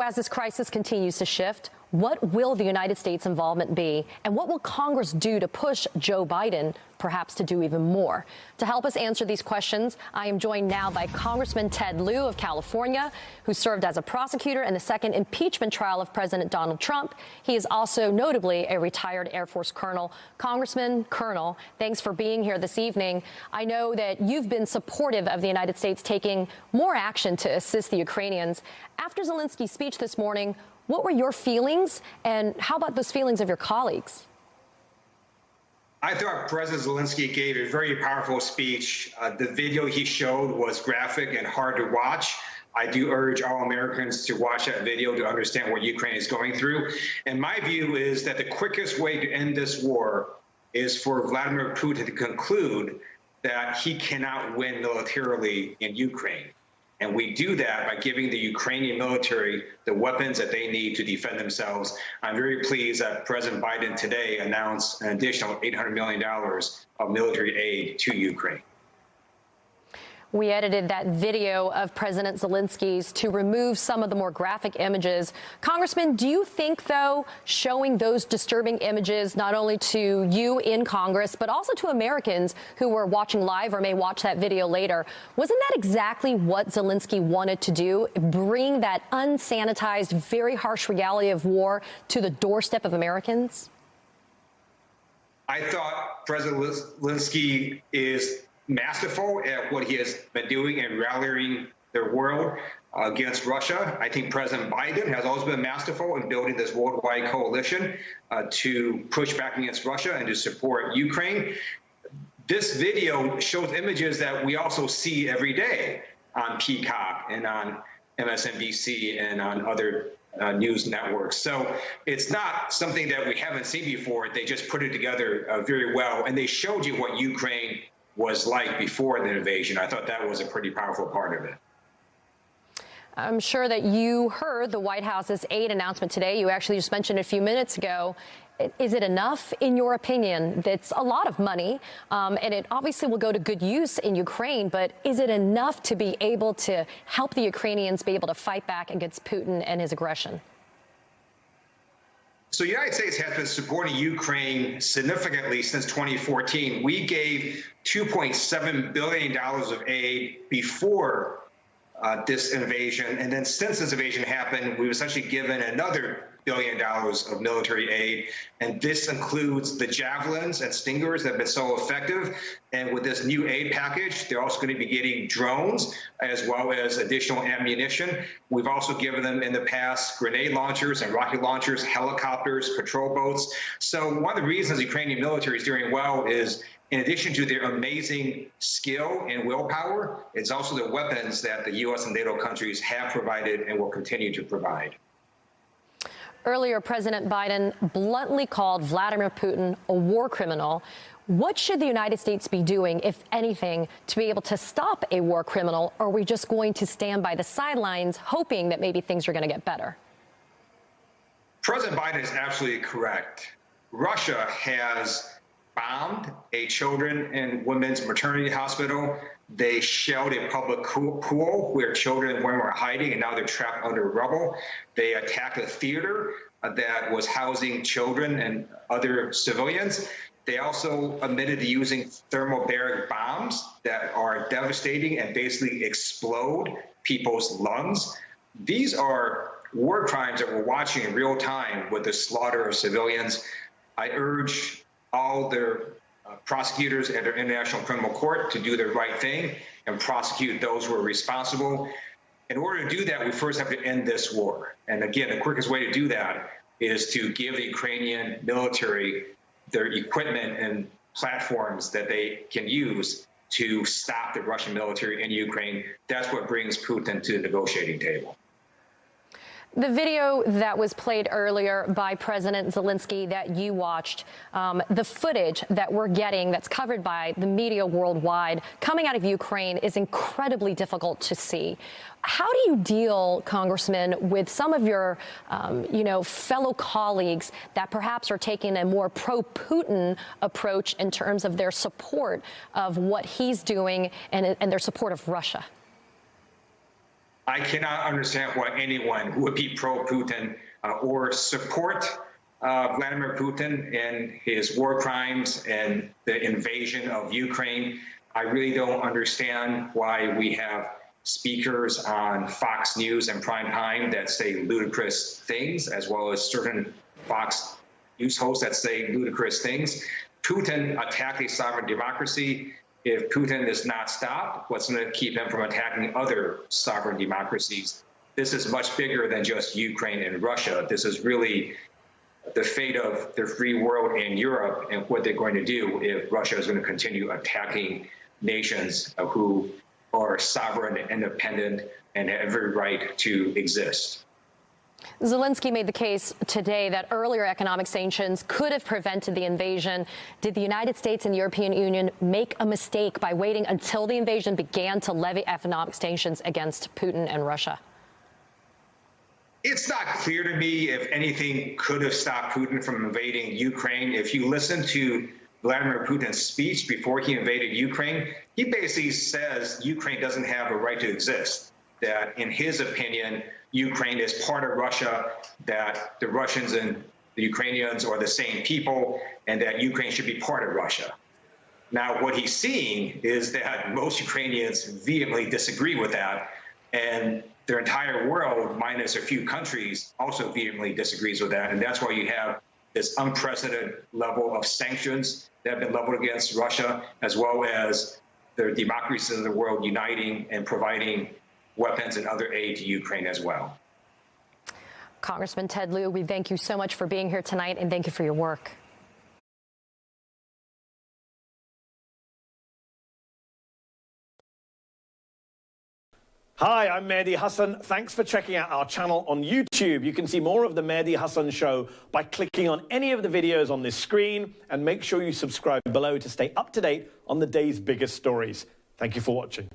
As this crisis continues to shift, what will the United States involvement be? And what will Congress do to push Joe Biden, perhaps to do even more? To help us answer these questions, I am joined now by Congressman Ted Lieu of California, who served as a prosecutor in the second impeachment trial of President Donald Trump. He is also notably a retired Air Force colonel. Congressman, Colonel, thanks for being here this evening. I know that you've been supportive of the United States taking more action to assist the Ukrainians. After Zelensky's speech this morning, what were your feelings, and how about those feelings of your colleagues? I thought President Zelensky gave a very powerful speech. The video he showed was graphic and hard to watch. I do urge all Americans to watch that video to understand what Ukraine is going through. And my view is that the quickest way to end this war is for Vladimir Putin to conclude that he cannot win militarily in Ukraine. And we do that by giving the Ukrainian military the weapons that they need to defend themselves. I'm very pleased that President Biden today announced an additional $800 million of military aid to Ukraine. We edited that video of President Zelensky's to remove some of the more graphic images. Congressman, do you think, though, showing those disturbing images not only to you in Congress, but also to Americans who were watching live or may watch that video later, wasn't that exactly what Zelensky wanted to do, bring that unsanitized, very harsh reality of war to the doorstep of Americans? I thought President Zelensky is masterful at what he has been doing in rallying the world against Russia. I think President Biden has always been masterful in building this worldwide coalition to push back against Russia and to support Ukraine. This video shows images that we also see every day on Peacock and on MSNBC and on other news networks. So it's not something that we haven't seen before. They just put it together very well, and they showed you what Ukraine was like before the invasion. I thought that was a pretty powerful part of it. I'm sure that you heard the White House's aid announcement today. You actually just mentioned a few minutes ago. Is it enough, in your opinion? That's a lot of money, and it obviously will go to good use in Ukraine, but is it enough to be able to help the Ukrainians be able to fight back against Putin and his aggression? So the United States has been supporting Ukraine significantly since 2014. We gave $2.7 billion of aid before this invasion. And then since this invasion happened, we've essentially given another $1 billion of military aid. And this includes the Javelins and Stingers that have been so effective. And with this new aid package, they're also going to be getting drones as well as additional ammunition. We've also given them in the past grenade launchers and rocket launchers, helicopters, patrol boats. So one of the reasons the Ukrainian military is doing well is, in addition to their amazing skill and willpower, it's also the weapons that the U.S. and NATO countries have provided and will continue to provide. Earlier, President Biden bluntly called Vladimir Putin a war criminal. What should the United States be doing, if anything, to be able to stop a war criminal? Or are we just going to stand by the sidelines, hoping that maybe things are going to get better? President Biden is absolutely correct. Russia has bombed a children and women's maternity hospital. They shelled a public pool where children and women were hiding, and now they're trapped under rubble. They attacked a theater that was housing children and other civilians. They also admitted to using thermobaric bombs that are devastating and basically explode people's lungs. These are war crimes that we're watching in real time with the slaughter of civilians. I urge all their prosecutors at their International Criminal Court to do the right thing and prosecute those who are responsible. In order to do that, we first have to end this war. And again, the quickest way to do that is to give the Ukrainian military their equipment and platforms that they can use to stop the Russian military in Ukraine. That's what brings Putin to the negotiating table. The video that was played earlier by President Zelensky that you watched, the footage that we're getting that's covered by the media worldwide coming out of Ukraine is incredibly difficult to see. How do you deal, Congressman, with some of your, fellow colleagues that perhaps are taking a more pro-Putin approach in terms of their support of what he's doing and their support of Russia? I cannot understand why anyone would be pro-Putin or support Vladimir Putin and his war crimes and the invasion of Ukraine. I really don't understand why we have speakers on Fox News and prime time that say ludicrous things, as well as certain Fox News hosts that say ludicrous things. Putin attacked a sovereign democracy. If Putin is not stopped, what's going to keep him from attacking other sovereign democracies? This is much bigger than just Ukraine and Russia. This is really the fate of the free world in Europe and what they're going to do if Russia is going to continue attacking nations who are sovereign and independent and have every right to exist. Zelensky made the case today that earlier economic sanctions could have prevented the invasion. Did the United States and the European Union make a mistake by waiting until the invasion began to levy economic sanctions against Putin and Russia? It's not clear to me if anything could have stopped Putin from invading Ukraine. If you listen to Vladimir Putin's speech before he invaded Ukraine, he basically says Ukraine doesn't have a right to exist, that in his opinion, Ukraine is part of Russia, that the Russians and the Ukrainians are the same people, and that Ukraine should be part of Russia. Now, what he's seeing is that most Ukrainians vehemently disagree with that, and their entire world, minus a few countries, also vehemently disagrees with that. And that's why you have this unprecedented level of sanctions that have been leveled against Russia, as well as the democracies in the world uniting and providing weapons and other aid to Ukraine as well. Congressman Ted Lieu, we thank you so much for being here tonight, and thank you for your work. Hi, I'm Mehdi Hasan. Thanks for checking out our channel on YouTube. You can see more of The Mehdi Hasan Show by clicking on any of the videos on this screen, and make sure you subscribe below to stay up to date on the day's biggest stories. Thank you for watching.